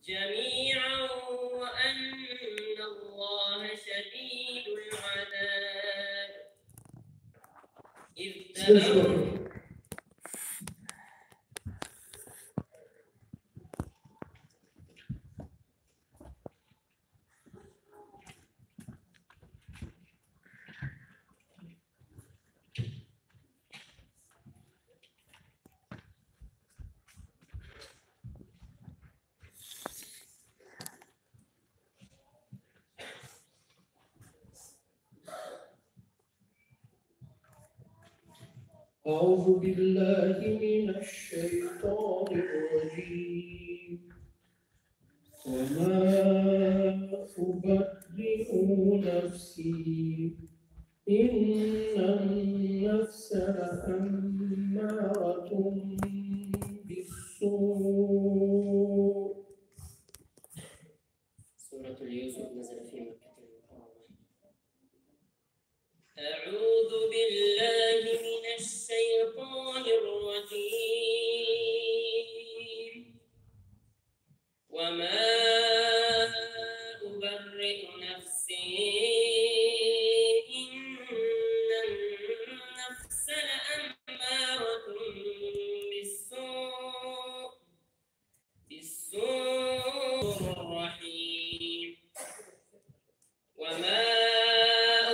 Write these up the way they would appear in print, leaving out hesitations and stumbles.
جميعا وأن الله شديد العذاب إذ تبرأ أعوذ بالله من الشيطان الرجيم وما أبرئ نفسي إن النفس لأمارة بالسوء. سورة يوسف نزل في مكة المكرمة. أعوذ بالله من الشيطان الرجيم وما أبرئ نفسي إن النفس لأمارة بالسوء الرحيم وما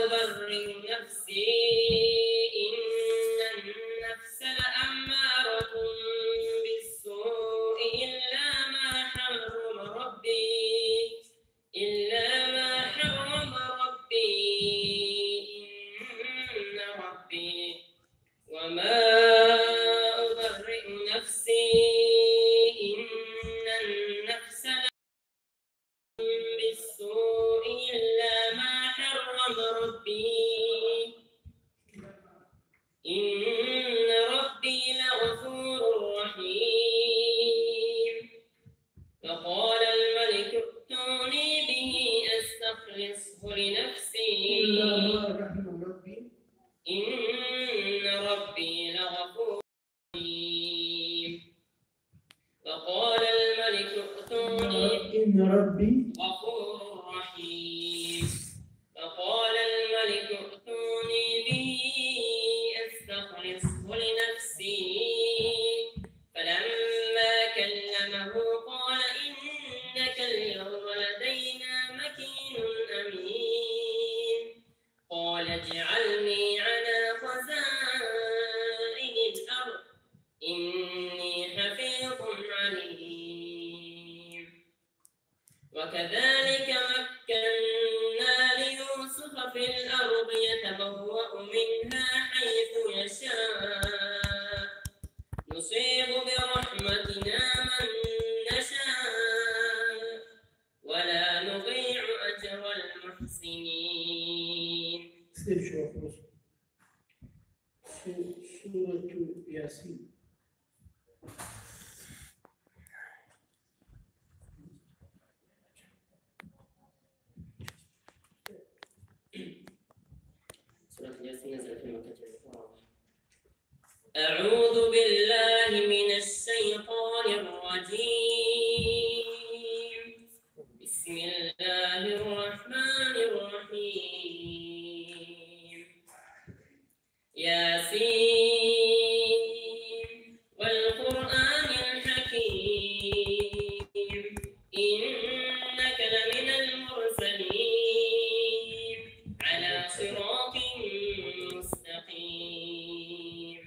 أبرئ نفسي إن النفس لأمارة بالسوء إلا ما حرم ربي إن ربي وما أبرئ نفسي إن النفس بالسوء إلا ما حرم ربي إن ربي لغفور رحيم فقال الملك ائتوني به أستخلصه لنفسي إن ربي لغفور رحيم فقال الملك ائتوني إن ربي غفور رحيم فقال الملك ائتوني به أستخلصه لنفسي فلما كلمه قال إنك اليوم لدينا مكين أمين قال اجعلني على خزائن الأرض إني حفيظ عليم وكذلك مكنا ليوسف في الأرض يتبوأ منها حيث يشاء نصيب برحمتنا من نشاء ولا نضيع أجر المحسنين. سورة ياسين. أعوذ بالله من الشيطان الرجيم بسم الله الرحمن الرحيم ياسين والقرآن الحكيم إنك لمن المرسلين على صراط مستقيم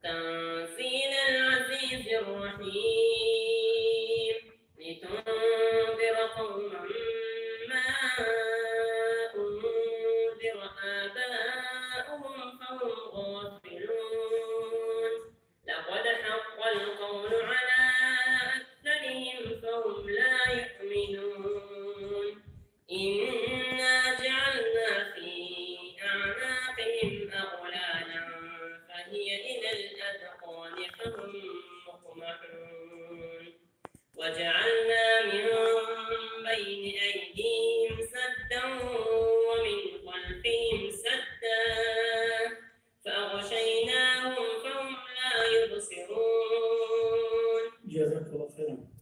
تنزيل العزيز الرحيم لتنذر قوما ما أنذر آباؤهم فهم غافلون لقد حق القول على أكثرهم فهم لا يؤمنون إنا جعلنا في أعناقهم أغلالا فهي إلى الأذقان فهم مقمحون وجعلنا من بين أيديهم سدا ومن خلفهم سدا فأغشيناهم فهم لا يبصرون يصفون جزاك الله خيرا.